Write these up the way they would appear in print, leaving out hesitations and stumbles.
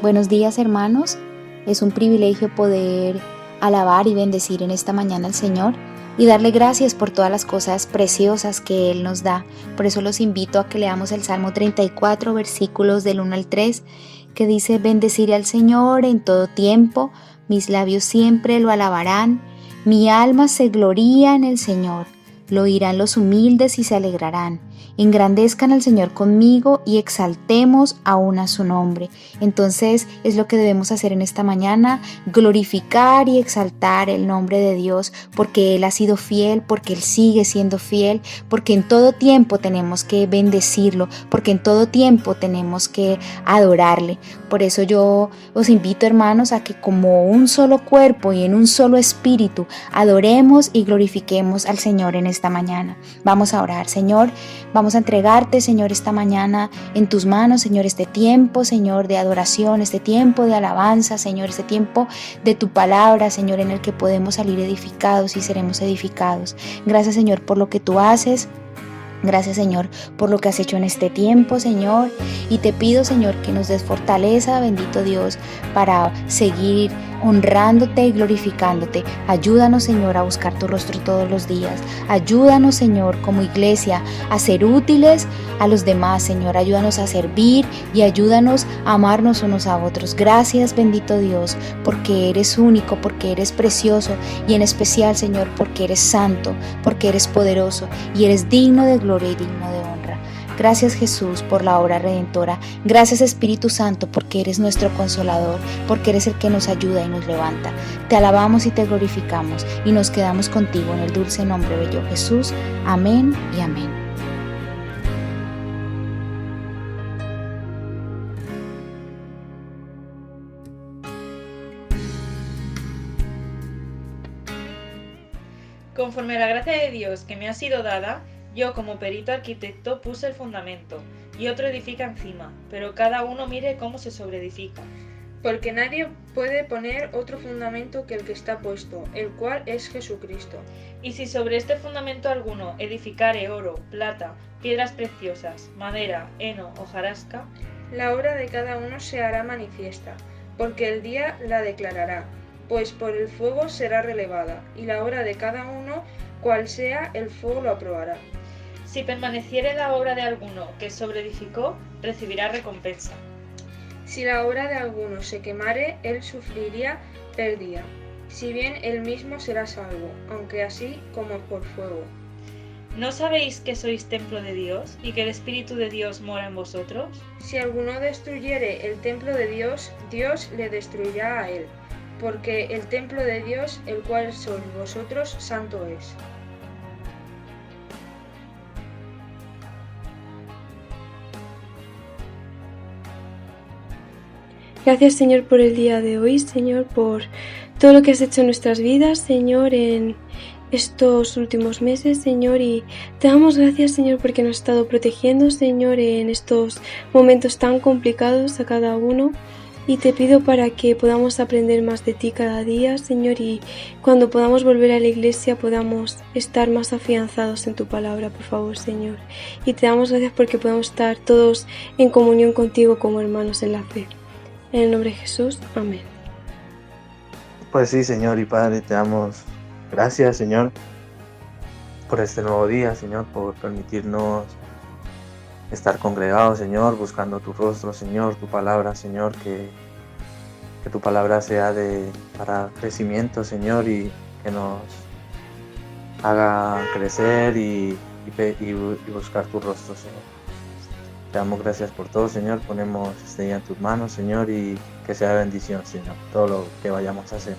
Buenos días, hermanos. Es un privilegio poder alabar y bendecir en esta mañana al Señor y darle gracias por todas las cosas preciosas que Él nos da. Por eso los invito a que leamos el Salmo 34, versículos del 1 al 3, que dice: bendeciré al Señor en todo tiempo, mis labios siempre lo alabarán, mi alma se gloría en el Señor, lo oirán los humildes y se alegrarán. Engrandezcan al Señor conmigo y exaltemos aún a su nombre. Entonces es lo que debemos hacer en esta mañana: glorificar y exaltar el nombre de Dios, porque Él ha sido fiel, porque Él sigue siendo fiel, porque en todo tiempo tenemos que bendecirlo, porque en todo tiempo tenemos que adorarle. Por eso yo os invito, hermanos, a que como un solo cuerpo y en un solo espíritu adoremos y glorifiquemos al Señor en esta mañana. Vamos a orar. Señor, vamos a entregarte, Señor, esta mañana en tus manos, Señor, este tiempo, Señor, de adoración, este tiempo de alabanza, Señor, este tiempo de tu palabra, Señor, en el que podemos salir edificados y seremos edificados. Gracias, Señor, por lo que tú haces. Gracias, Señor, por lo que has hecho en este tiempo, Señor, y te pido, Señor, que nos des fortaleza, bendito Dios, para seguir honrándote y glorificándote. Ayúdanos, Señor, a buscar tu rostro todos los días. Ayúdanos, Señor, como iglesia, a ser útiles a los demás, Señor. Ayúdanos a servir y ayúdanos a amarnos unos a otros. Gracias, bendito Dios, porque eres único, porque eres precioso y en especial, Señor, porque eres santo, porque eres poderoso y eres digno de gloria y digno de honra. Gracias, Jesús, por la obra redentora. Gracias, Espíritu Santo, porque eres nuestro consolador, porque eres el que nos ayuda y nos levanta. Te alabamos y te glorificamos y nos quedamos contigo en el dulce nombre bello Jesús. Amén y amén. Conforme a la gracia de Dios que me ha sido dada, yo como perito arquitecto puse el fundamento, y otro edifica encima, pero cada uno mire cómo se sobreedifica. Porque nadie puede poner otro fundamento que el que está puesto, el cual es Jesucristo. Y si sobre este fundamento alguno edificare oro, plata, piedras preciosas, madera, heno, hojarasca, la obra de cada uno se hará manifiesta, porque el día la declarará, pues por el fuego será relevada, y la obra de cada uno, cual sea, el fuego lo aprobará. Si permaneciere la obra de alguno que sobreedificó, recibirá recompensa. Si la obra de alguno se quemare, él sufriría pérdida, si bien él mismo será salvo, aunque así como por fuego. ¿No sabéis que sois templo de Dios y que el Espíritu de Dios mora en vosotros? Si alguno destruyere el templo de Dios, Dios le destruirá a él, porque el templo de Dios, el cual sois vosotros, santo es. Gracias, Señor, por el día de hoy, Señor, por todo lo que has hecho en nuestras vidas, Señor, en estos últimos meses, Señor, y te damos gracias, Señor, porque nos has estado protegiendo, Señor, en estos momentos tan complicados a cada uno, y te pido para que podamos aprender más de ti cada día, Señor, y cuando podamos volver a la iglesia podamos estar más afianzados en tu palabra, por favor, Señor, y te damos gracias porque podemos estar todos en comunión contigo como hermanos en la fe. En el nombre de Jesús, amén. Pues sí, Señor y Padre, te damos gracias, Señor, por este nuevo día, Señor, por permitirnos estar congregados, Señor, buscando tu rostro, Señor, tu palabra, Señor, que tu palabra sea para crecimiento, Señor, y que nos haga crecer y buscar tu rostro, Señor. Te damos gracias por todo, Señor. Ponemos este día en tus manos, Señor, y que sea de bendición, Señor, todo lo que vayamos a hacer.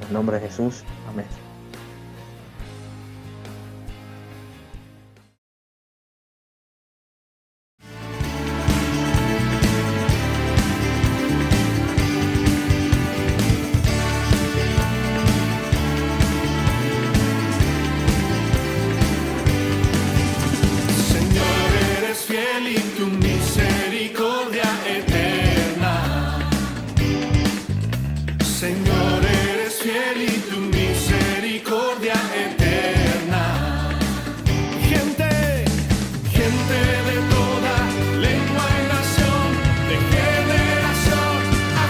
En el nombre de Jesús, amén. Señor, eres fiel y tu misericordia eterna. Gente de toda lengua y nación, de generación a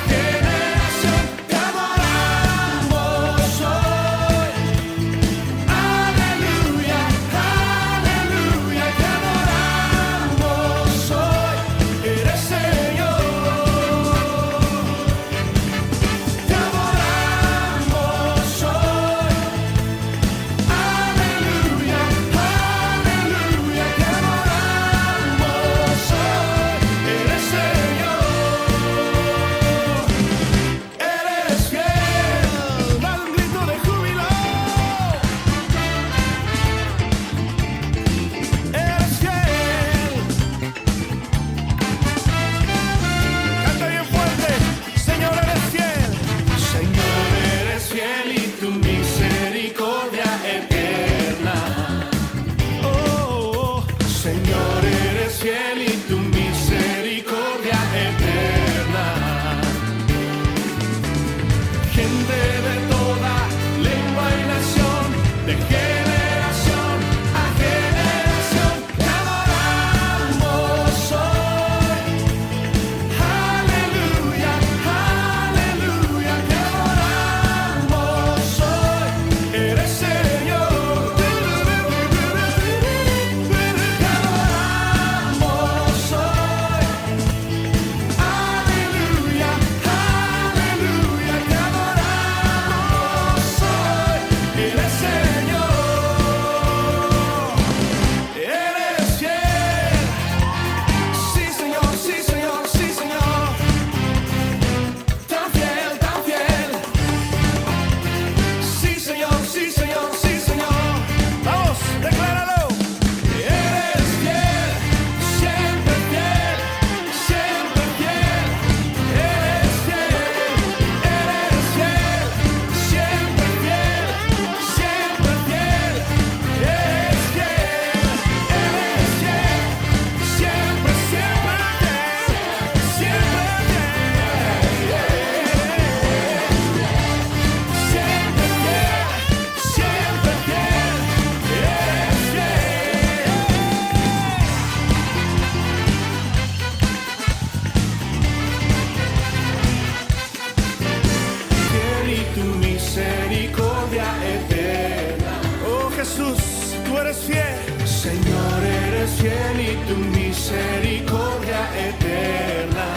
fiel y tu misericordia eterna.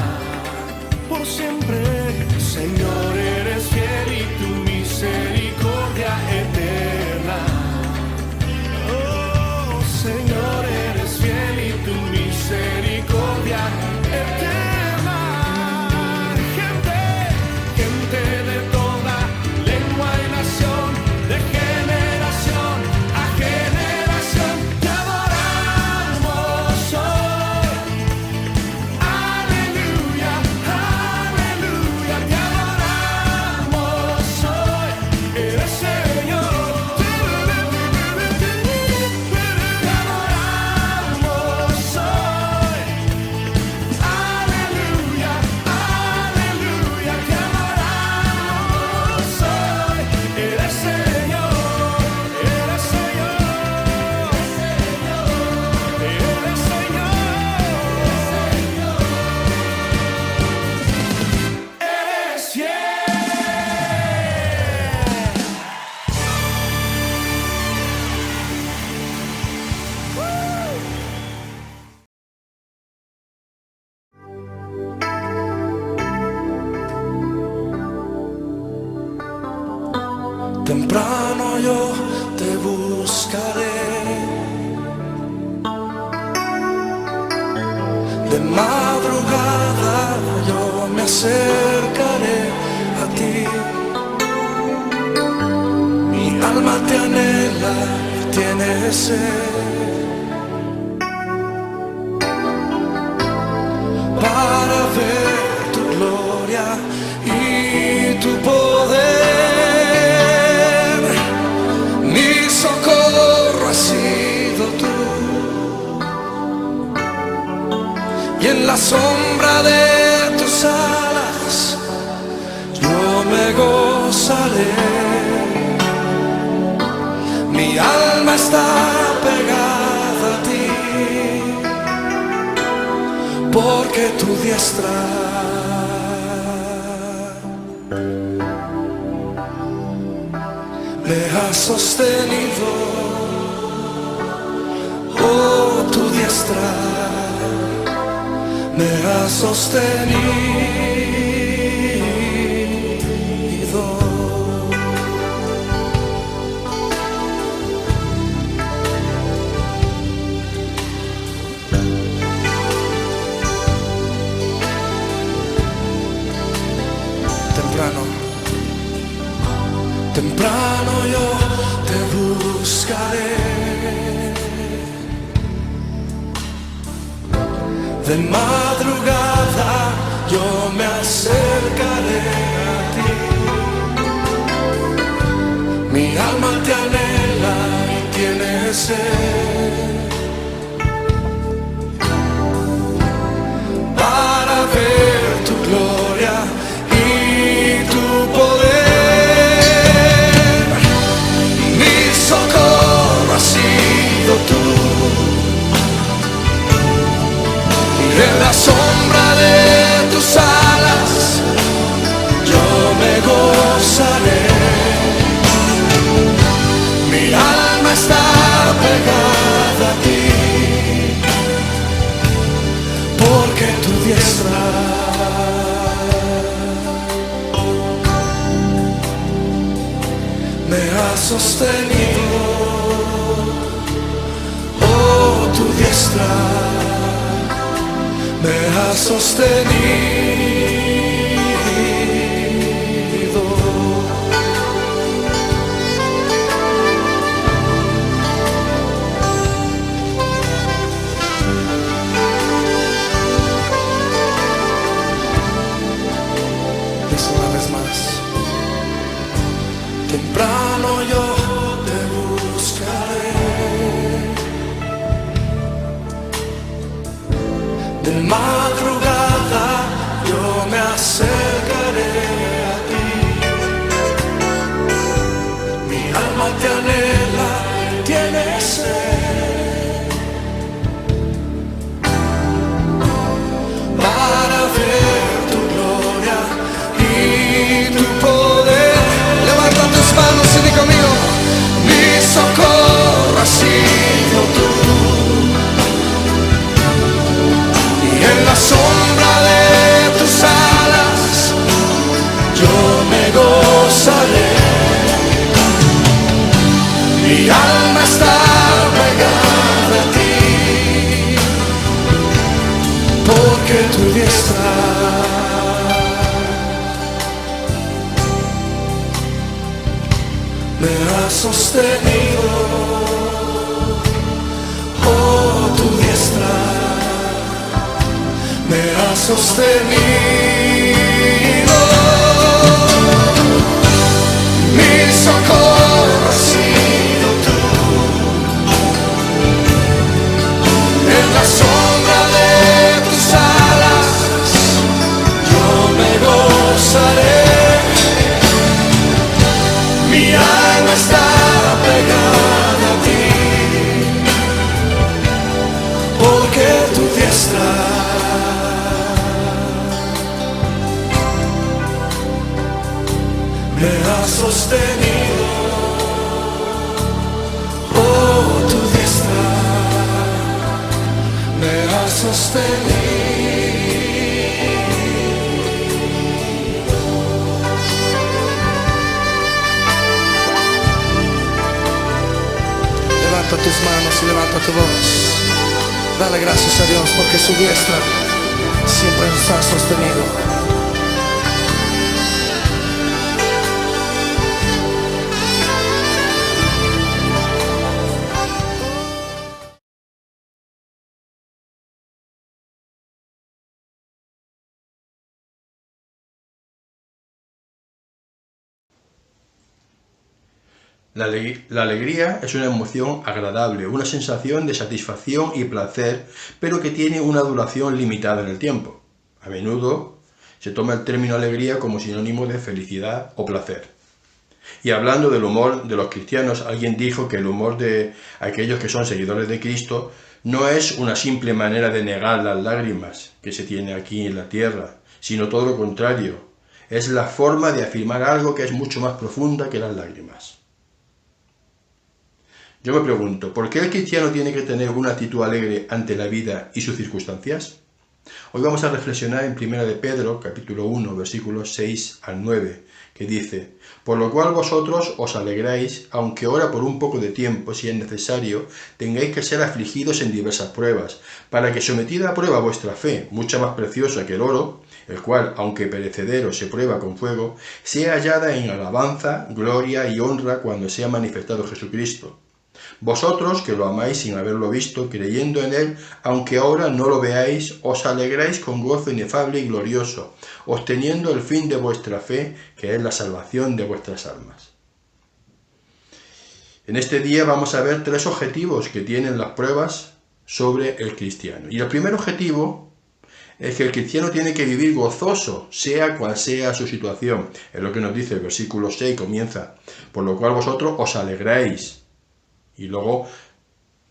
Por siempre, Señor, eres fiel y tu misericordia eterna. Oh, Señor, eres fiel y tu misericordia eterna. Gente de toda lengua y nación, de generación a generación, te adoramos hoy. Aleluya, aleluya, te adoramos hoy. Eres Señor. Te adoramos hoy. Aleluya, aleluya, te adoramos hoy. Eres Señor, eres Señor, eres Señor, eres fiel. Temprano yo te buscaré, de madrugada yo me acercaré a ti. Mi alma te anhela y tiene sed para ver tu gloria y tu poder. Mi socorro has sido tú, y en la sombra de tus alas yo me gozaré. Mi alma está pegada a ti, porque tu diestra me has sostenido. Oh, tu diestra me has sostenido. Temprano yo te buscaré, de madrugada yo me acercaré a ti. Mi alma te anhela y tiene sed para ver tu gloria y tu poder. Socorro has sido tú, y en la sombra de tus alas yo me gozaré. Mi alma está pegada a ti, porque tu diestra me has sostenido. Oh, tu diestra me has sostenido. Dice una vez más. Temprano yo te buscaré, de madrugada yo me acercaré a ti. Mi alma te anhela, tiene sed para ver tu gloria y tu poder. Levanta tus manos y di conmigo: mi socorro has sido tú, sostenido. Oh, tu diestra me ha sostenido. Mi socorro has sido tú. En la sombra de tus alas yo me gozaré. Mi alma está pegada a ti, porque tu diestra me ha sostenido. Oh, tu diestra me ha sostenido. Levanta tus manos y levanta tu voz. Dale gracias a Dios porque su diestra siempre nos ha sostenido. La alegría es una emoción agradable, una sensación de satisfacción y placer, pero que tiene una duración limitada en el tiempo. A menudo se toma el término alegría como sinónimo de felicidad o placer. Y hablando del humor de los cristianos, alguien dijo que el humor de aquellos que son seguidores de Cristo no es una simple manera de negar las lágrimas que se tiene aquí en la tierra, sino todo lo contrario. Es la forma de afirmar algo que es mucho más profunda que las lágrimas. Yo me pregunto, ¿por qué el cristiano tiene que tener una actitud alegre ante la vida y sus circunstancias? Hoy vamos a reflexionar en 1 de Pedro, capítulo 1, versículos 6 al 9, que dice: por lo cual vosotros os alegráis, aunque ahora por un poco de tiempo, si es necesario, tengáis que ser afligidos en diversas pruebas, para que sometida a prueba vuestra fe, mucha más preciosa que el oro, el cual, aunque perecedero se prueba con fuego, sea hallada en alabanza, gloria y honra cuando sea manifestado Jesucristo. Vosotros, que lo amáis sin haberlo visto, creyendo en él, aunque ahora no lo veáis, os alegráis con gozo inefable y glorioso, obteniendo el fin de vuestra fe, que es la salvación de vuestras almas. En este día vamos a ver 3 objetivos que tienen las pruebas sobre el cristiano. Y el primer objetivo es que el cristiano tiene que vivir gozoso, sea cual sea su situación. Es lo que nos dice el versículo 6, comienza: por lo cual vosotros os alegráis. Y luego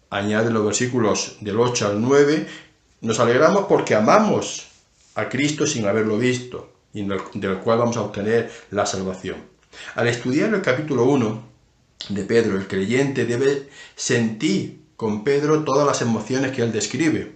añade los versículos del 8 al 9, nos alegramos porque amamos a Cristo sin haberlo visto, y del cual vamos a obtener la salvación. Al estudiar el capítulo 1 de Pedro, el creyente debe sentir con Pedro todas las emociones que él describe.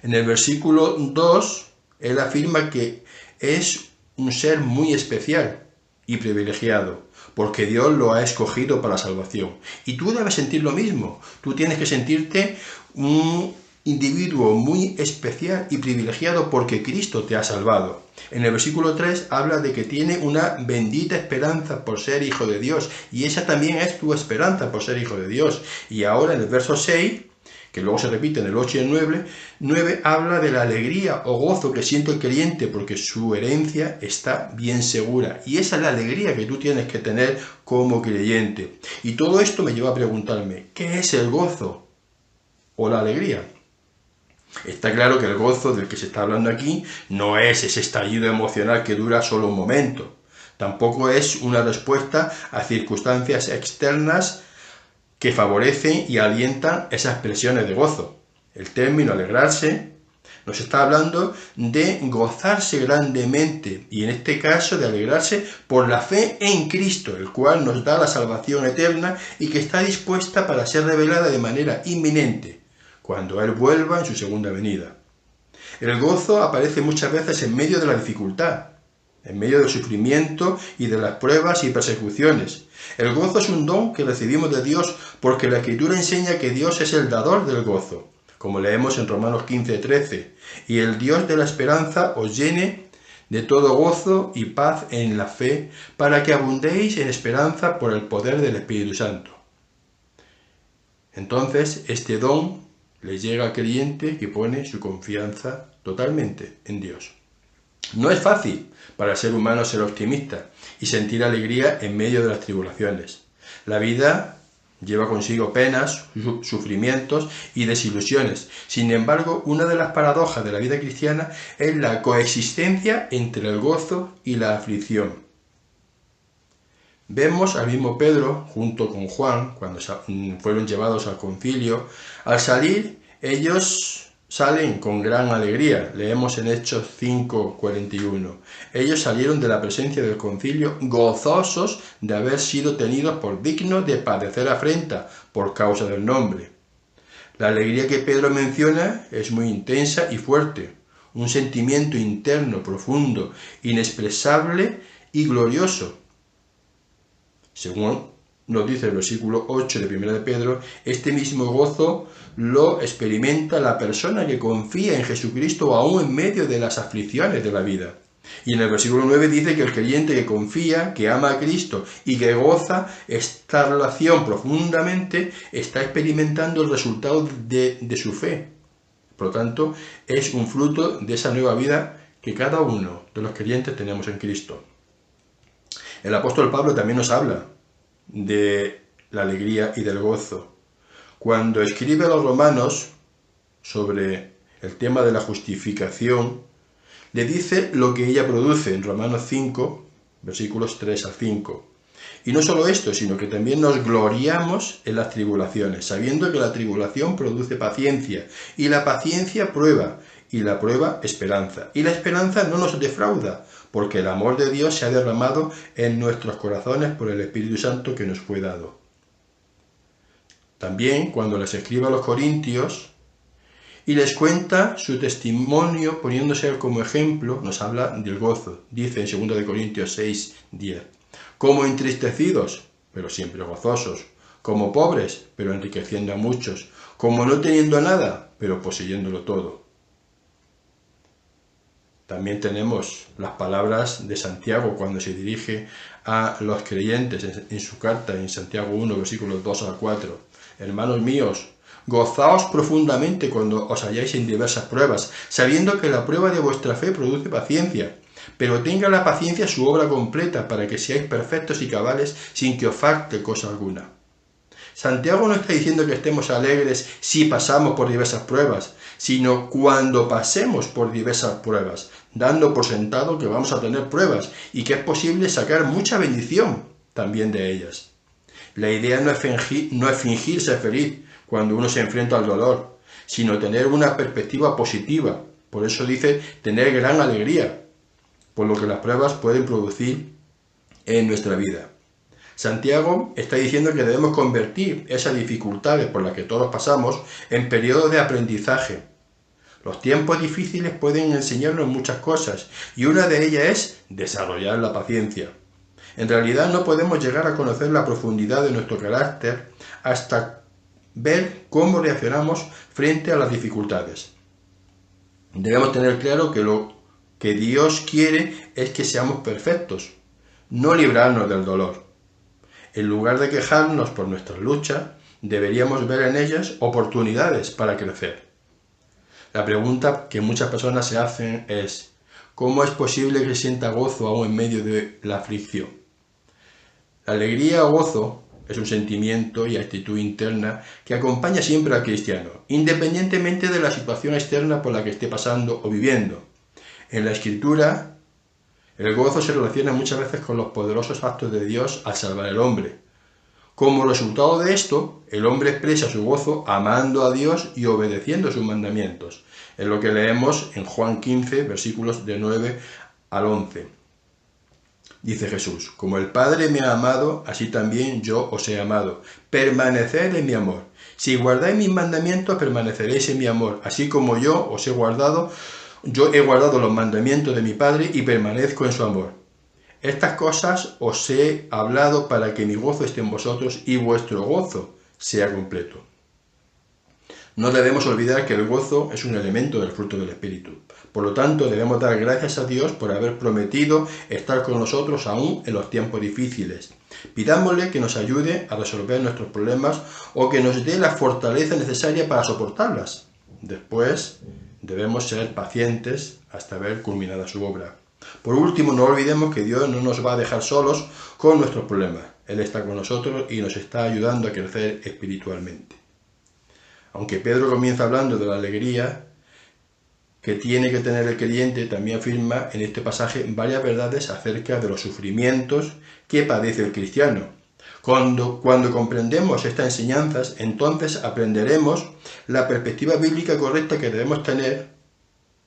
En el versículo 2, él afirma que es un ser muy especial y privilegiado, porque Dios lo ha escogido para la salvación. Y tú debes sentir lo mismo. Tú tienes que sentirte un individuo muy especial y privilegiado porque Cristo te ha salvado. En el versículo 3 habla de que tiene una bendita esperanza por ser hijo de Dios, y esa también es tu esperanza por ser hijo de Dios. Y ahora en el verso 6, que luego se repite en el 8 y el 9 habla de la alegría o gozo que siente el creyente porque su herencia está bien segura. Y esa es la alegría que tú tienes que tener como creyente. Y todo esto me lleva a preguntarme, ¿qué es el gozo o la alegría? Está claro que el gozo del que se está hablando aquí no es ese estallido emocional que dura solo un momento. Tampoco es una respuesta a circunstancias externas que favorecen y alientan esas expresiones de gozo. El término alegrarse nos está hablando de gozarse grandemente, y en este caso de alegrarse por la fe en Cristo, el cual nos da la salvación eterna y que está dispuesta para ser revelada de manera inminente, cuando Él vuelva en su segunda venida. El gozo aparece muchas veces en medio de la dificultad, en medio del sufrimiento y de las pruebas y persecuciones. El gozo es un don que recibimos de Dios porque la Escritura enseña que Dios es el dador del gozo, como leemos en Romanos 15:13, y el Dios de la esperanza os llene de todo gozo y paz en la fe, para que abundéis en esperanza por el poder del Espíritu Santo. Entonces, este don le llega al creyente que pone su confianza totalmente en Dios. No es fácil para el ser humano ser optimista y sentir alegría en medio de las tribulaciones. La vida lleva consigo penas, sufrimientos y desilusiones. Sin embargo, una de las paradojas de la vida cristiana es la coexistencia entre el gozo y la aflicción. Vemos al mismo Pedro, junto con Juan, cuando fueron llevados al concilio. Al salir, ellos salen con gran alegría. Leemos en Hechos 5:41. Ellos salieron de la presencia del concilio gozosos de haber sido tenidos por dignos de padecer afrenta por causa del nombre. La alegría que Pedro menciona es muy intensa y fuerte, un sentimiento interno, profundo, inexpresable y glorioso. Según nos dice el versículo 8 de 1 de Pedro, este mismo gozo lo experimenta la persona que confía en Jesucristo aún en medio de las aflicciones de la vida. Y en el versículo 9 dice que el creyente que confía, que ama a Cristo y que goza esta relación profundamente, está experimentando el resultado de su fe. Por lo tanto, es un fruto de esa nueva vida que cada uno de los creyentes tenemos en Cristo. El apóstol Pablo también nos habla de la alegría y del gozo. Cuando escribe a los romanos sobre el tema de la justificación, le dice lo que ella produce en Romanos 5, versículos 3 al 5. Y no solo esto, sino que también nos gloriamos en las tribulaciones, sabiendo que la tribulación produce paciencia, y la paciencia prueba, y la prueba esperanza. Y la esperanza no nos defrauda, porque el amor de Dios se ha derramado en nuestros corazones por el Espíritu Santo que nos fue dado. También, cuando les escribe a los corintios y les cuenta su testimonio poniéndose como ejemplo, nos habla del gozo. Dice en 2 Corintios 6:10, como entristecidos, pero siempre gozosos, como pobres, pero enriqueciendo a muchos, como no teniendo nada, pero poseyéndolo todo. También tenemos las palabras de Santiago cuando se dirige a los creyentes en su carta en Santiago 1, versículos 2 al 4. Hermanos míos, gozaos profundamente cuando os halláis en diversas pruebas, sabiendo que la prueba de vuestra fe produce paciencia. Pero tenga la paciencia su obra completa para que seáis perfectos y cabales sin que os falte cosa alguna. Santiago no está diciendo que estemos alegres si pasamos por diversas pruebas, sino cuando pasemos por diversas pruebas, dando por sentado que vamos a tener pruebas y que es posible sacar mucha bendición también de ellas. La idea no es fingir ser feliz cuando uno se enfrenta al dolor, sino tener una perspectiva positiva. Por eso dice tener gran alegría, por lo que las pruebas pueden producir en nuestra vida. Santiago está diciendo que debemos convertir esas dificultades por las que todos pasamos en periodos de aprendizaje. Los tiempos difíciles pueden enseñarnos muchas cosas y una de ellas es desarrollar la paciencia. En realidad no podemos llegar a conocer la profundidad de nuestro carácter hasta ver cómo reaccionamos frente a las dificultades. Debemos tener claro que lo que Dios quiere es que seamos perfectos, no librarnos del dolor. En lugar de quejarnos por nuestras luchas, deberíamos ver en ellas oportunidades para crecer. La pregunta que muchas personas se hacen es, ¿cómo es posible que sienta gozo aún en medio de la aflicción? La alegría o gozo es un sentimiento y actitud interna que acompaña siempre al cristiano, independientemente de la situación externa por la que esté pasando o viviendo. En la Escritura, el gozo se relaciona muchas veces con los poderosos actos de Dios al salvar al hombre. Como resultado de esto, el hombre expresa su gozo amando a Dios y obedeciendo sus mandamientos. Es lo que leemos en Juan 15, versículos de 9 al 11. Dice Jesús, como el Padre me ha amado, así también yo os he amado. Permaneced en mi amor. Si guardáis mis mandamientos, permaneceréis en mi amor, así como yo he guardado los mandamientos de mi Padre y permanezco en su amor. Estas cosas os he hablado para que mi gozo esté en vosotros y vuestro gozo sea completo. No debemos olvidar que el gozo es un elemento del fruto del Espíritu. Por lo tanto, debemos dar gracias a Dios por haber prometido estar con nosotros aún en los tiempos difíciles. Pidámosle que nos ayude a resolver nuestros problemas o que nos dé la fortaleza necesaria para soportarlas. Después, debemos ser pacientes hasta ver culminada su obra. Por último, no olvidemos que Dios no nos va a dejar solos con nuestros problemas. Él está con nosotros y nos está ayudando a crecer espiritualmente. Aunque Pedro comienza hablando de la alegría que tiene que tener el creyente, también afirma en este pasaje varias verdades acerca de los sufrimientos que padece el cristiano. Cuando comprendemos estas enseñanzas, entonces aprenderemos la perspectiva bíblica correcta que debemos tener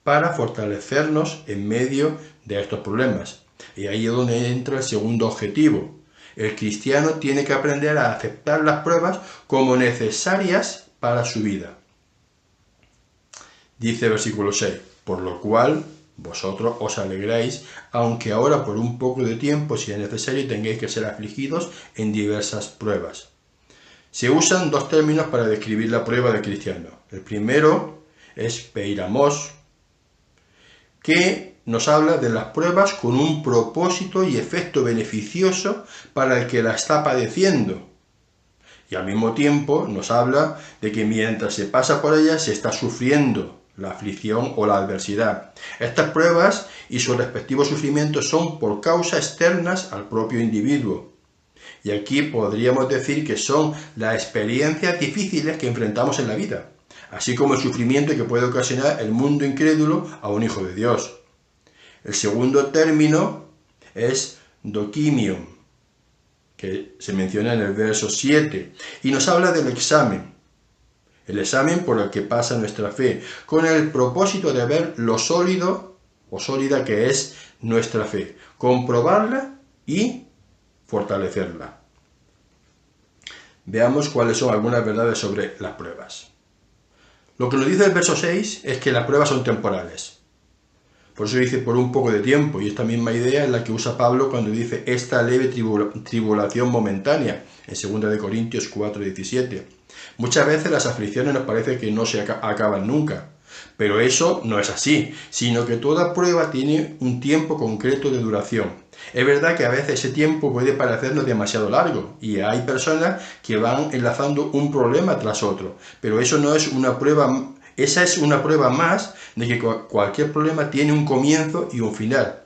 para fortalecernos en medio de estos problemas. Y ahí es donde entra el segundo objetivo. El cristiano tiene que aprender a aceptar las pruebas como necesarias para su vida. Dice el versículo 6, por lo cual vosotros os alegráis, aunque ahora por un poco de tiempo, si es necesario, tengáis que ser afligidos en diversas pruebas. Se usan dos términos para describir la prueba del cristiano. El primero es peiramos, que nos habla de las pruebas con un propósito y efecto beneficioso para el que la está padeciendo. Y al mismo tiempo nos habla de que mientras se pasa por ella se está sufriendo la aflicción o la adversidad. Estas pruebas y sus respectivos sufrimientos son por causas externas al propio individuo. Y aquí podríamos decir que son las experiencias difíciles que enfrentamos en la vida, así como el sufrimiento que puede ocasionar el mundo incrédulo a un hijo de Dios. El segundo término es dokimion, que se menciona en el verso 7, y nos habla del examen. El examen por el que pasa nuestra fe, con el propósito de ver lo sólido o sólida que es nuestra fe, comprobarla y fortalecerla. Veamos cuáles son algunas verdades sobre las pruebas. Lo que nos dice el verso 6 es que las pruebas son temporales. Por eso dice por un poco de tiempo, y esta misma idea es la que usa Pablo cuando dice esta leve tribulación momentánea, en 2 Corintios 4:17. Muchas veces las aflicciones nos parece que no se acaban nunca, pero eso no es así, sino que toda prueba tiene un tiempo concreto de duración. Es verdad que a veces ese tiempo puede parecernos demasiado largo, y hay personas que van enlazando un problema tras otro, pero eso no es una prueba. Esa es una prueba más de que cualquier problema tiene un comienzo y un final.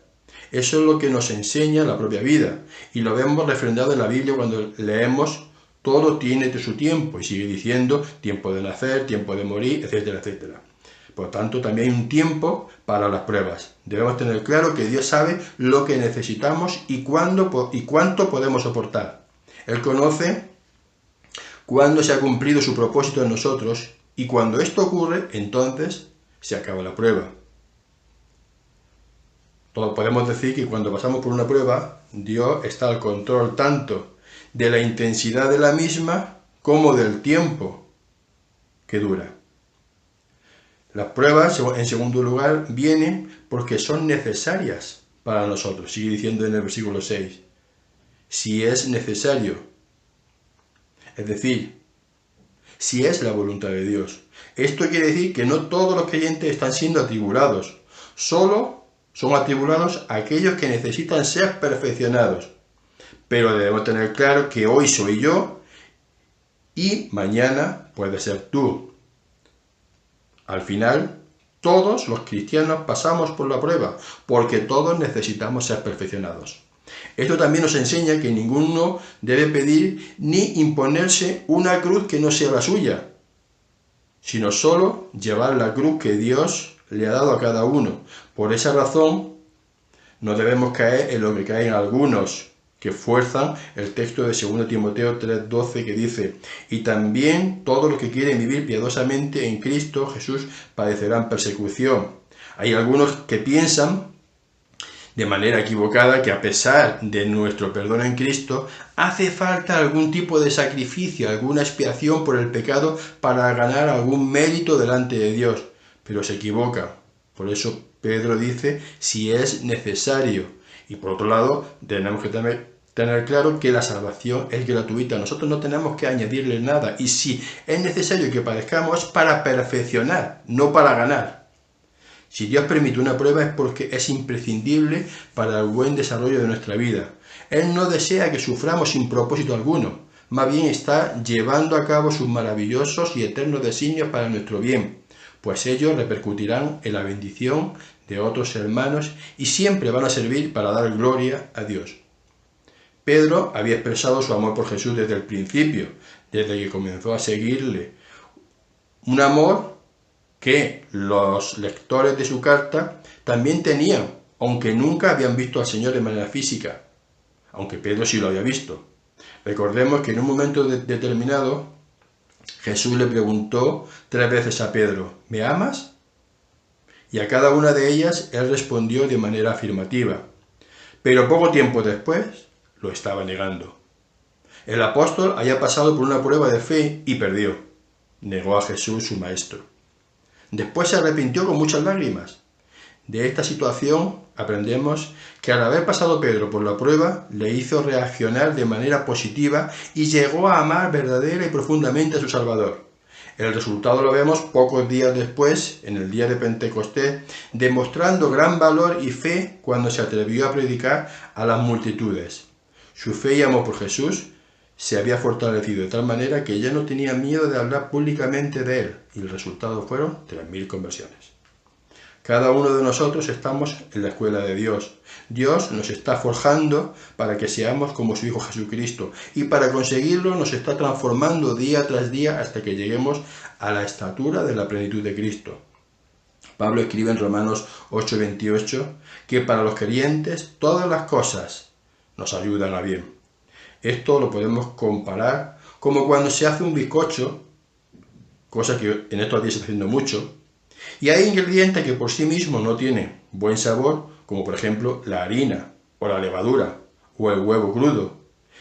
Eso es lo que nos enseña la propia vida, y lo vemos refrendado en la Biblia cuando leemos todo tiene su tiempo, y sigue diciendo tiempo de nacer, tiempo de morir, etcétera, etcétera. Por lo tanto, también hay un tiempo para las pruebas. Debemos tener claro que Dios sabe lo que necesitamos y cuánto podemos soportar. Él conoce cuándo se ha cumplido su propósito en nosotros, y cuando esto ocurre, entonces se acaba la prueba. Todos podemos decir que cuando pasamos por una prueba, Dios está al control tanto de la intensidad de la misma como del tiempo que dura. Las pruebas, en segundo lugar, vienen porque son necesarias para nosotros. Sigue diciendo en el versículo 6, si es necesario. Es decir, si es la voluntad de Dios. Esto quiere decir que no todos los creyentes están siendo atribulados. Solo son atribulados aquellos que necesitan ser perfeccionados. Pero debemos tener claro que hoy soy yo y mañana puede ser tú. Al final, todos los cristianos pasamos por la prueba, porque todos necesitamos ser perfeccionados. Esto también nos enseña que ninguno debe pedir ni imponerse una cruz que no sea la suya, sino solo llevar la cruz que Dios le ha dado a cada uno. Por esa razón, no debemos caer en lo que caen algunos, que fuerzan el texto de 2 Timoteo 3:12 que dice, y también todos los que quieren vivir piadosamente en Cristo Jesús padecerán persecución. Hay algunos que piensan de manera equivocada que a pesar de nuestro perdón en Cristo, hace falta algún tipo de sacrificio, alguna expiación por el pecado para ganar algún mérito delante de Dios. Pero se equivoca. Por eso Pedro dice, si es necesario. Y por otro lado, tenemos que tener claro que la salvación es gratuita. Nosotros no tenemos que añadirle nada. Y si es necesario que padezcamos, es para perfeccionar, no para ganar. Si Dios permite una prueba es porque es imprescindible para el buen desarrollo de nuestra vida. Él no desea que suframos sin propósito alguno, más bien está llevando a cabo sus maravillosos y eternos designios para nuestro bien, pues ellos repercutirán en la bendición de otros hermanos y siempre van a servir para dar gloria a Dios. Pedro había expresado su amor por Jesús desde el principio, desde que comenzó a seguirle. Un amor que los lectores de su carta también tenían, aunque nunca habían visto al Señor de manera física, aunque Pedro sí lo había visto. Recordemos que en un momento determinado Jesús le preguntó 3 veces a Pedro, ¿me amas? Y a cada una de ellas él respondió de manera afirmativa, pero poco tiempo después lo estaba negando. El apóstol había pasado por una prueba de fe y perdió. Negó a Jesús, su maestro. Después se arrepintió con muchas lágrimas. De esta situación aprendemos que al haber pasado Pedro por la prueba, le hizo reaccionar de manera positiva y llegó a amar verdadera y profundamente a su Salvador. El resultado lo vemos pocos días después, en el día de Pentecostés, demostrando gran valor y fe cuando se atrevió a predicar a las multitudes. Su fe y amor por Jesús se había fortalecido de tal manera que ya no tenía miedo de hablar públicamente de él, y el resultado fueron 3.000 conversiones. Cada uno de nosotros estamos en la escuela de Dios. Dios nos está forjando para que seamos como su Hijo Jesucristo, y para conseguirlo nos está transformando día tras día hasta que lleguemos a la estatura de la plenitud de Cristo. Pablo escribe en Romanos 8:28 que para los creyentes todas las cosas nos ayudan a bien. Esto lo podemos comparar como cuando se hace un bizcocho, cosa que en estos días se está haciendo mucho, y hay ingredientes que por sí mismos no tienen buen sabor, como por ejemplo la harina, o la levadura, o el huevo crudo.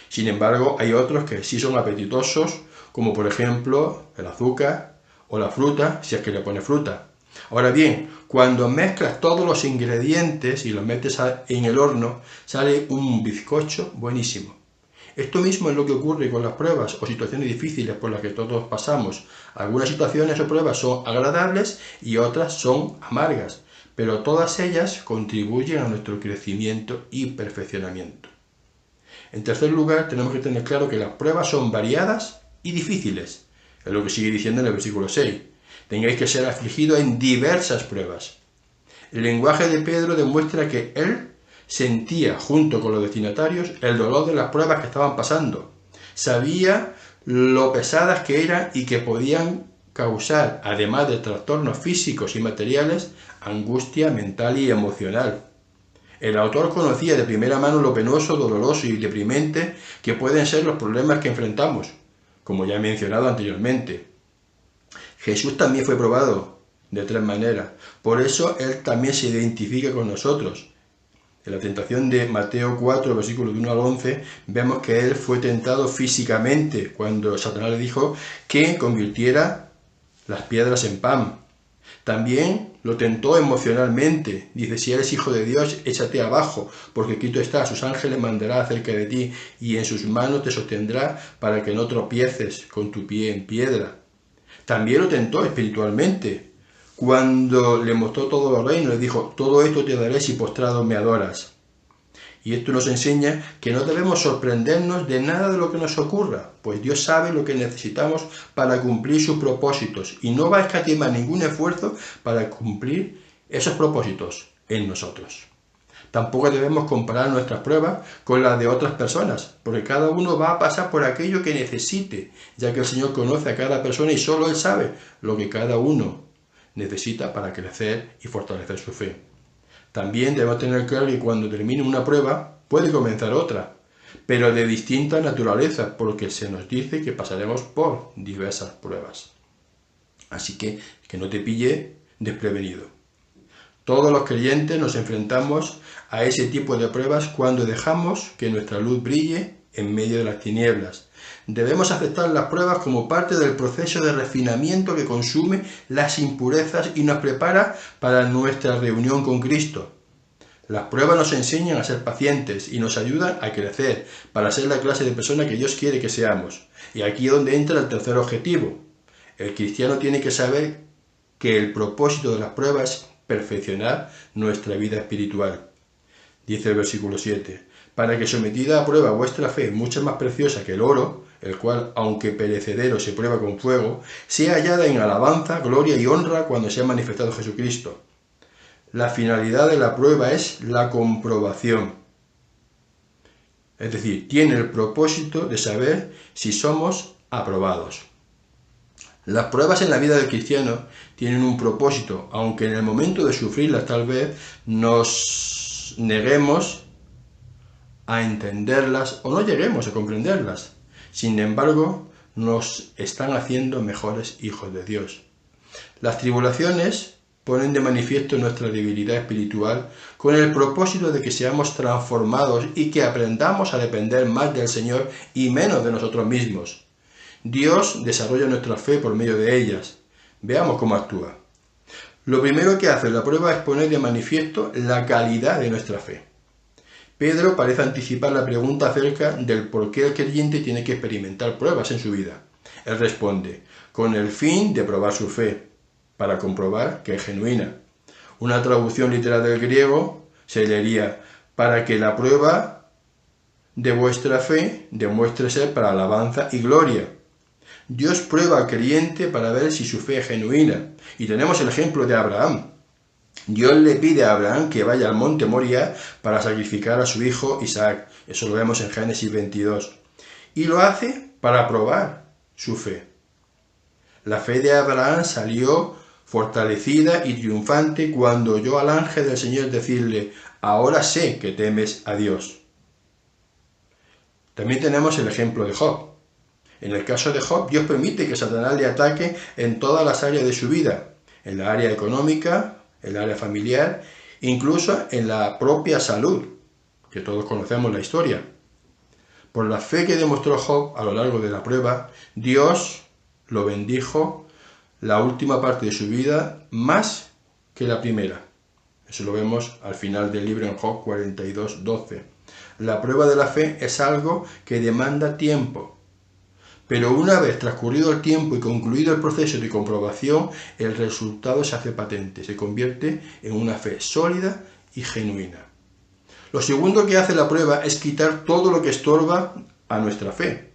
Sin embargo, hay otros que sí son apetitosos, como por ejemplo el azúcar o la fruta, si es que le pone fruta. Ahora bien, cuando mezclas todos los ingredientes y los metes en el horno, sale un bizcocho buenísimo. Esto mismo es lo que ocurre con las pruebas o situaciones difíciles por las que todos pasamos. Algunas situaciones o pruebas son agradables y otras son amargas, pero todas ellas contribuyen a nuestro crecimiento y perfeccionamiento. En tercer lugar, tenemos que tener claro que las pruebas son variadas y difíciles. Es lo que sigue diciendo en el versículo 6. Tengáis que ser afligidos en diversas pruebas. El lenguaje de Pedro demuestra que él sentía, junto con los destinatarios, el dolor de las pruebas que estaban pasando. Sabía lo pesadas que eran y que podían causar, además de trastornos físicos y materiales, angustia mental y emocional. El autor conocía de primera mano lo penoso, doloroso y deprimente que pueden ser los problemas que enfrentamos, como ya he mencionado anteriormente. Jesús también fue probado de 3 maneras, por eso él también se identifica con nosotros. En la tentación de Mateo 4, versículos de 1 al 11, vemos que él fue tentado físicamente cuando Satanás le dijo que convirtiera las piedras en pan. También lo tentó emocionalmente. Dice, si eres hijo de Dios, échate abajo, porque escrito está, sus ángeles mandará acerca de ti, y en sus manos te sostendrá para que no tropieces con tu pie en piedra. También lo tentó espiritualmente. Cuando le mostró todos los reinos, le dijo, todo esto te daré si postrado me adoras. Y esto nos enseña que no debemos sorprendernos de nada de lo que nos ocurra, pues Dios sabe lo que necesitamos para cumplir sus propósitos y no va a escatimar ningún esfuerzo para cumplir esos propósitos en nosotros. Tampoco debemos comparar nuestras pruebas con las de otras personas, porque cada uno va a pasar por aquello que necesite, ya que el Señor conoce a cada persona y solo Él sabe lo que cada uno necesita para crecer y fortalecer su fe. También debemos tener claro que cuando termine una prueba puede comenzar otra, pero de distinta naturaleza, porque se nos dice que pasaremos por diversas pruebas. Así que no te pille desprevenido. Todos los creyentes nos enfrentamos a ese tipo de pruebas cuando dejamos que nuestra luz brille en medio de las tinieblas. Debemos aceptar las pruebas como parte del proceso de refinamiento que consume las impurezas y nos prepara para nuestra reunión con Cristo. Las pruebas nos enseñan a ser pacientes y nos ayudan a crecer para ser la clase de persona que Dios quiere que seamos. Y aquí es donde entra el tercer objetivo. El cristiano tiene que saber que el propósito de las pruebas es perfeccionar nuestra vida espiritual. Dice el versículo 7, para que sometida a prueba vuestra fe, mucho más preciosa que el oro, el cual, aunque perecedero, se prueba con fuego, sea hallada en alabanza, gloria y honra cuando sea manifestado Jesucristo. La finalidad de la prueba es la comprobación. Es decir, tiene el propósito de saber si somos aprobados. Las pruebas en la vida del cristiano tienen un propósito, aunque en el momento de sufrirlas tal vez nos neguemos a entenderlas o no lleguemos a comprenderlas. Sin embargo, nos están haciendo mejores hijos de Dios. Las tribulaciones ponen de manifiesto nuestra debilidad espiritual con el propósito de que seamos transformados y que aprendamos a depender más del Señor y menos de nosotros mismos. Dios desarrolla nuestra fe por medio de ellas. Veamos cómo actúa. Lo primero que hace la prueba es poner de manifiesto la calidad de nuestra fe. Pedro parece anticipar la pregunta acerca del por qué el creyente tiene que experimentar pruebas en su vida. Él responde, con el fin de probar su fe, para comprobar que es genuina. Una traducción literal del griego se leería, para que la prueba de vuestra fe demuestre ser para alabanza y gloria. Dios prueba al creyente para ver si su fe es genuina. Y tenemos el ejemplo de Abraham. Dios le pide a Abraham que vaya al monte Moria para sacrificar a su hijo Isaac. Eso lo vemos en Génesis 22. Y lo hace para probar su fe. La fe de Abraham salió fortalecida y triunfante cuando oyó al ángel del Señor decirle, ahora sé que temes a Dios. También tenemos el ejemplo de Job. En el caso de Job, Dios permite que Satanás le ataque en todas las áreas de su vida, en la área económica, en el área familiar, incluso en la propia salud, que todos conocemos la historia. Por la fe que demostró Job a lo largo de la prueba, Dios lo bendijo la última parte de su vida más que la primera. Eso lo vemos al final del libro en Job 42:12. La prueba de la fe es algo que demanda tiempo. Pero una vez transcurrido el tiempo y concluido el proceso de comprobación, el resultado se hace patente, se convierte en una fe sólida y genuina. Lo segundo que hace la prueba es quitar todo lo que estorba a nuestra fe.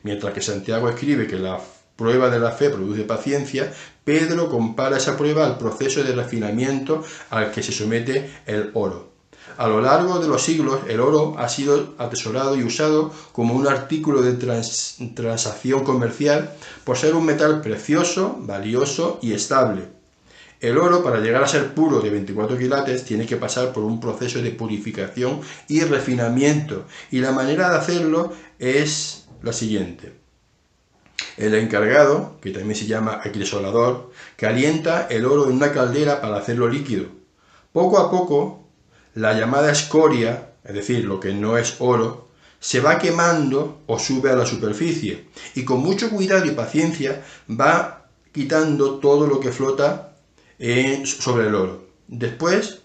Mientras que Santiago escribe que la prueba de la fe produce paciencia, Pedro compara esa prueba al proceso de refinamiento al que se somete el oro. A lo largo de los siglos, el oro ha sido atesorado y usado como un artículo de transacción comercial por ser un metal precioso, valioso y estable. El oro, para llegar a ser puro de 24 quilates, tiene que pasar por un proceso de purificación y refinamiento, y la manera de hacerlo es la siguiente. El encargado, que también se llama acrisolador, calienta el oro en una caldera para hacerlo líquido. Poco a poco, la llamada escoria, es decir, lo que no es oro, se va quemando o sube a la superficie y con mucho cuidado y paciencia va quitando todo lo que flota sobre el oro. Después,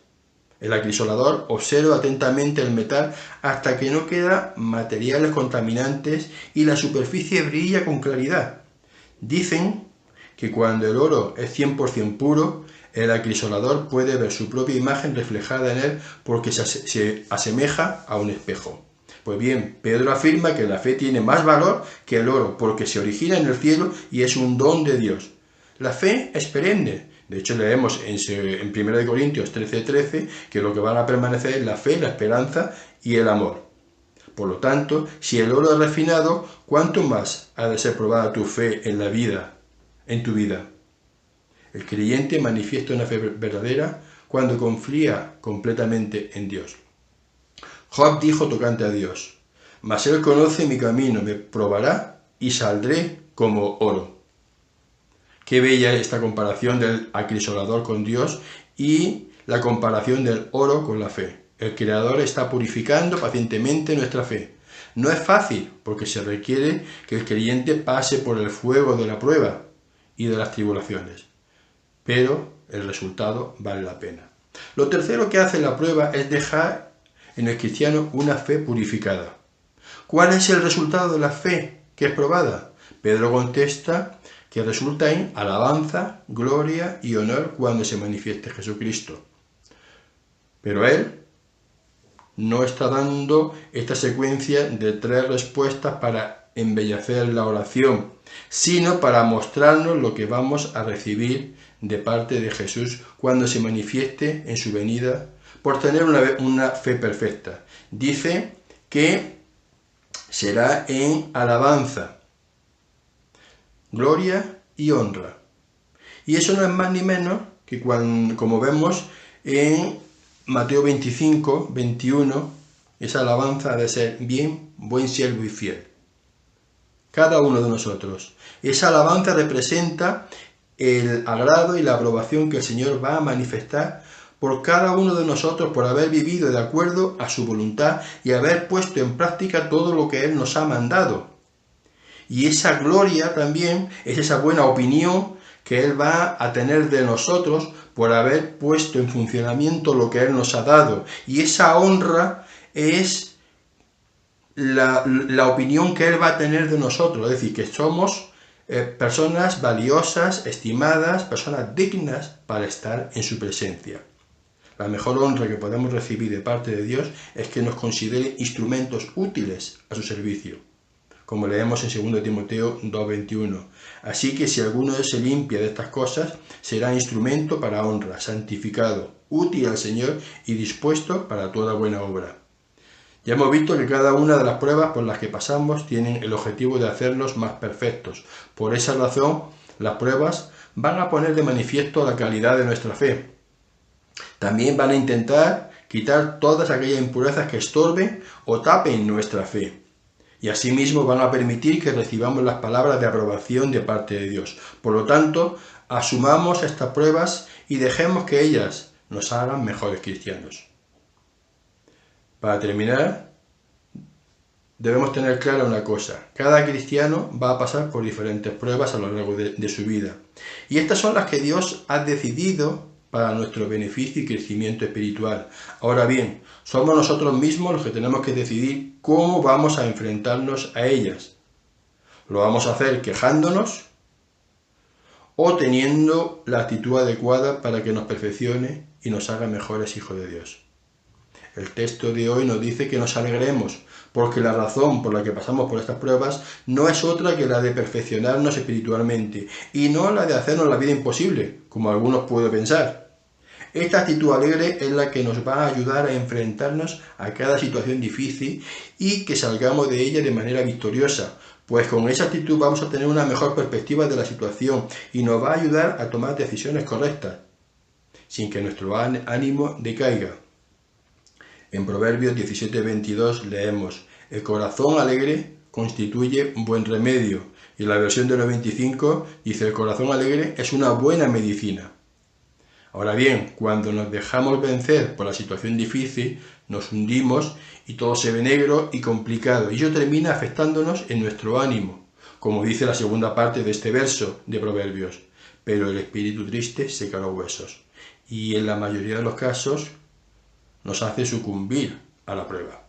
el acrisolador observa atentamente el metal hasta que no queda materiales contaminantes y la superficie brilla con claridad. Dicen que cuando el oro es 100% puro, el acrisolador puede ver su propia imagen reflejada en él porque se asemeja a un espejo. Pues bien, Pedro afirma que la fe tiene más valor que el oro porque se origina en el cielo y es un don de Dios. La fe es perenne. De hecho, leemos en 1 Corintios 13:13 que lo que van a permanecer es la fe, la esperanza y el amor. Por lo tanto, si el oro es refinado, ¿cuánto más ha de ser probada tu fe en la vida, en tu vida? El creyente manifiesta una fe verdadera cuando confía completamente en Dios. Job dijo tocante a Dios, mas él conoce mi camino, me probará y saldré como oro. Qué bella esta comparación del acrisolador con Dios y la comparación del oro con la fe. El Creador está purificando pacientemente nuestra fe. No es fácil porque se requiere que el creyente pase por el fuego de la prueba y de las tribulaciones. Pero el resultado vale la pena. Lo tercero que hace la prueba es dejar en el cristiano una fe purificada. ¿Cuál es el resultado de la fe que es probada? Pedro contesta que resulta en alabanza, gloria y honor cuando se manifieste Jesucristo. Pero Él no está dando esta secuencia de 3 respuestas para embellecer la oración, sino para mostrarnos lo que vamos a recibir de parte de Jesús cuando se manifieste en su venida por tener una fe perfecta. Dice que será en alabanza, gloria y honra. Y eso no es más ni menos que como vemos en Mateo 25, 21, esa alabanza ha de ser bien, buen siervo y fiel. Cada uno de nosotros. Esa alabanza representa el agrado y la aprobación que el Señor va a manifestar por cada uno de nosotros por haber vivido de acuerdo a su voluntad y haber puesto en práctica todo lo que Él nos ha mandado. Y esa gloria también es esa buena opinión que Él va a tener de nosotros por haber puesto en funcionamiento lo que Él nos ha dado. Y esa honra es la opinión que Él va a tener de nosotros, es decir, que somos personas valiosas, estimadas, personas dignas para estar en su presencia. La mejor honra que podemos recibir de parte de Dios es que nos considere instrumentos útiles a su servicio, como leemos en 2 Timoteo 2:21. Así que si alguno se limpia de estas cosas, será instrumento para honra, santificado, útil al Señor y dispuesto para toda buena obra. Ya hemos visto que cada una de las pruebas por las que pasamos tienen el objetivo de hacernos más perfectos. Por esa razón, las pruebas van a poner de manifiesto la calidad de nuestra fe. También van a intentar quitar todas aquellas impurezas que estorben o tapen nuestra fe. Y asimismo van a permitir que recibamos las palabras de aprobación de parte de Dios. Por lo tanto, asumamos estas pruebas y dejemos que ellas nos hagan mejores cristianos. Para terminar, debemos tener clara una cosa. Cada cristiano va a pasar por diferentes pruebas a lo largo de su vida. Y estas son las que Dios ha decidido para nuestro beneficio y crecimiento espiritual. Ahora bien, somos nosotros mismos los que tenemos que decidir cómo vamos a enfrentarnos a ellas. ¿Lo vamos a hacer quejándonos o teniendo la actitud adecuada para que nos perfeccione y nos haga mejores hijos de Dios? El texto de hoy nos dice que nos alegremos, porque la razón por la que pasamos por estas pruebas no es otra que la de perfeccionarnos espiritualmente, y no la de hacernos la vida imposible, como algunos pueden pensar. Esta actitud alegre es la que nos va a ayudar a enfrentarnos a cada situación difícil y que salgamos de ella de manera victoriosa, pues con esa actitud vamos a tener una mejor perspectiva de la situación y nos va a ayudar a tomar decisiones correctas, sin que nuestro ánimo decaiga. En Proverbios 17:22 leemos: el corazón alegre constituye un buen remedio. Y la versión de los 25 dice: el corazón alegre es una buena medicina. Ahora bien, cuando nos dejamos vencer por la situación difícil, nos hundimos y todo se ve negro y complicado. Y ello termina afectándonos en nuestro ánimo, como dice la segunda parte de este verso de Proverbios. Pero el espíritu triste seca los huesos. Y en la mayoría de los casos nos hace sucumbir a la prueba.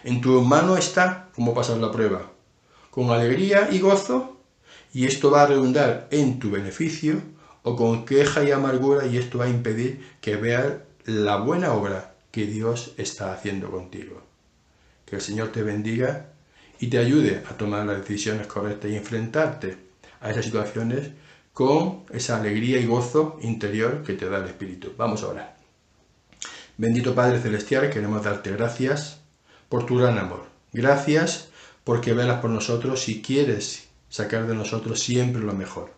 En tu mano está cómo pasar la prueba, con alegría y gozo, y esto va a redundar en tu beneficio, o con queja y amargura, y esto va a impedir que veas la buena obra que Dios está haciendo contigo. Que el Señor te bendiga y te ayude a tomar las decisiones correctas y enfrentarte a esas situaciones con esa alegría y gozo interior que te da el Espíritu. Vamos a orar. Bendito Padre Celestial, queremos darte gracias por tu gran amor. Gracias porque velas por nosotros y quieres sacar de nosotros siempre lo mejor.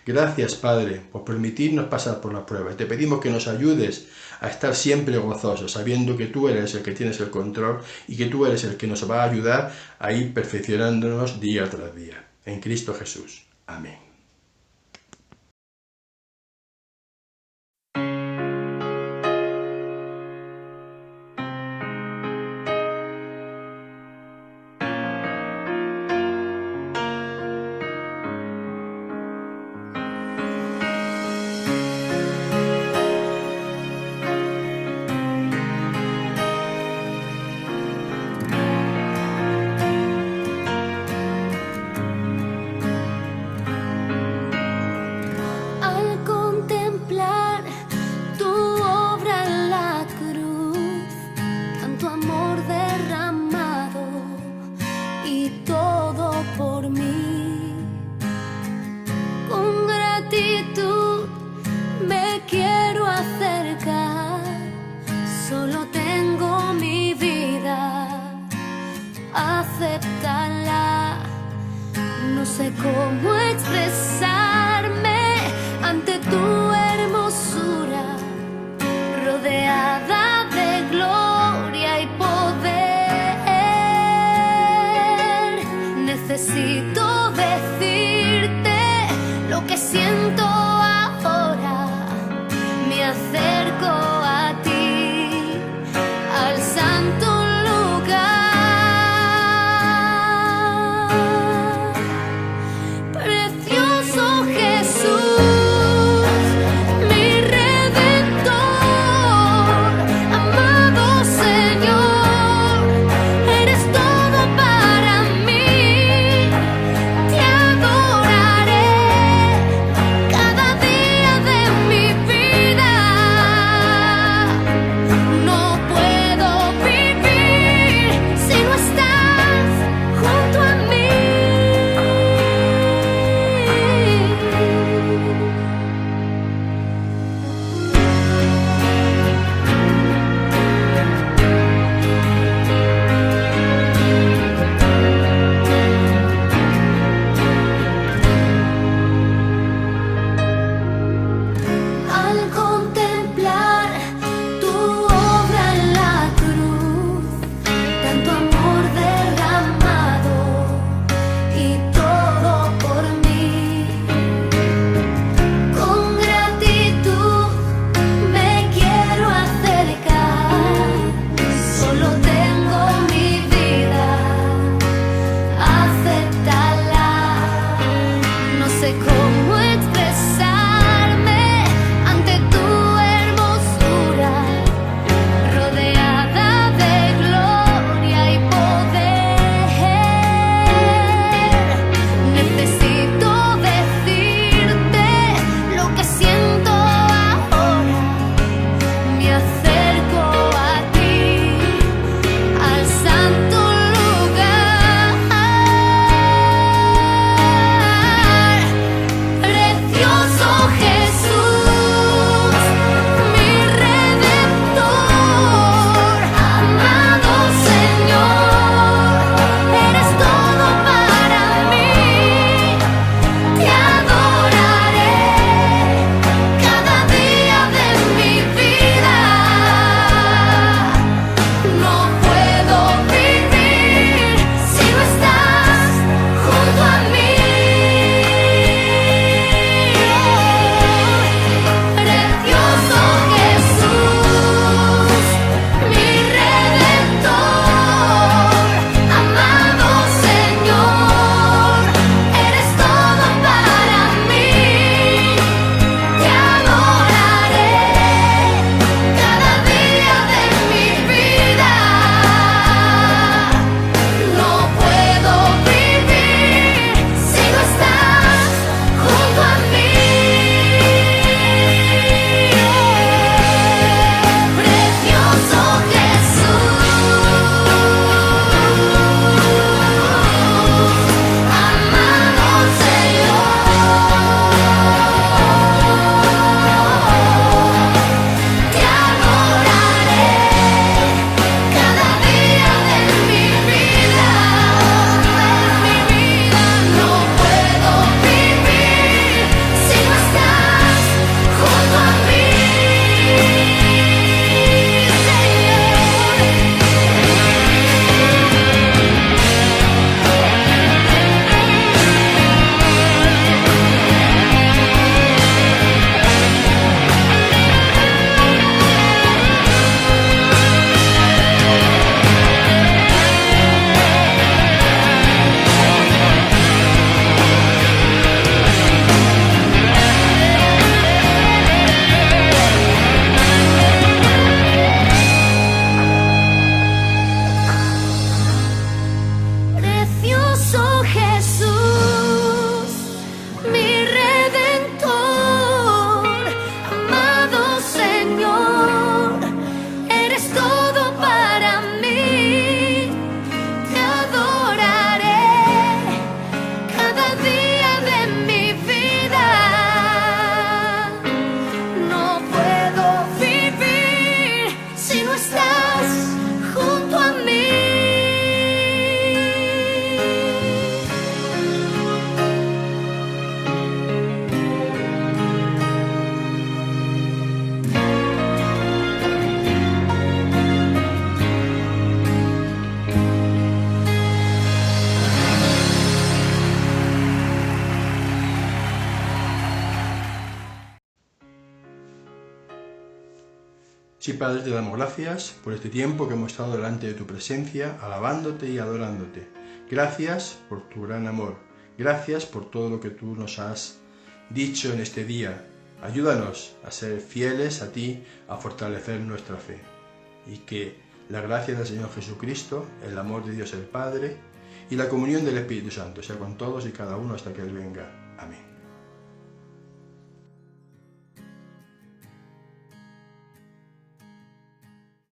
Gracias, Padre, por permitirnos pasar por la prueba. Y te pedimos que nos ayudes a estar siempre gozosos, sabiendo que tú eres el que tienes el control y que tú eres el que nos va a ayudar a ir perfeccionándonos día tras día. En Cristo Jesús. Amén. sé cómo expresarme ante tu hermosura, rodeada de gloria y poder. Necesito decirte lo que siento ahora. Me acerco a ti, al santo lugar. Sí, Padre, te damos gracias por este tiempo que hemos estado delante de tu presencia, alabándote y adorándote. Gracias por tu gran amor. Gracias por todo lo que tú nos has dicho en este día. Ayúdanos a ser fieles a ti, a fortalecer nuestra fe. Y que la gracia del Señor Jesucristo, el amor de Dios el Padre y la comunión del Espíritu Santo sea con todos y cada uno hasta que Él venga. Amén.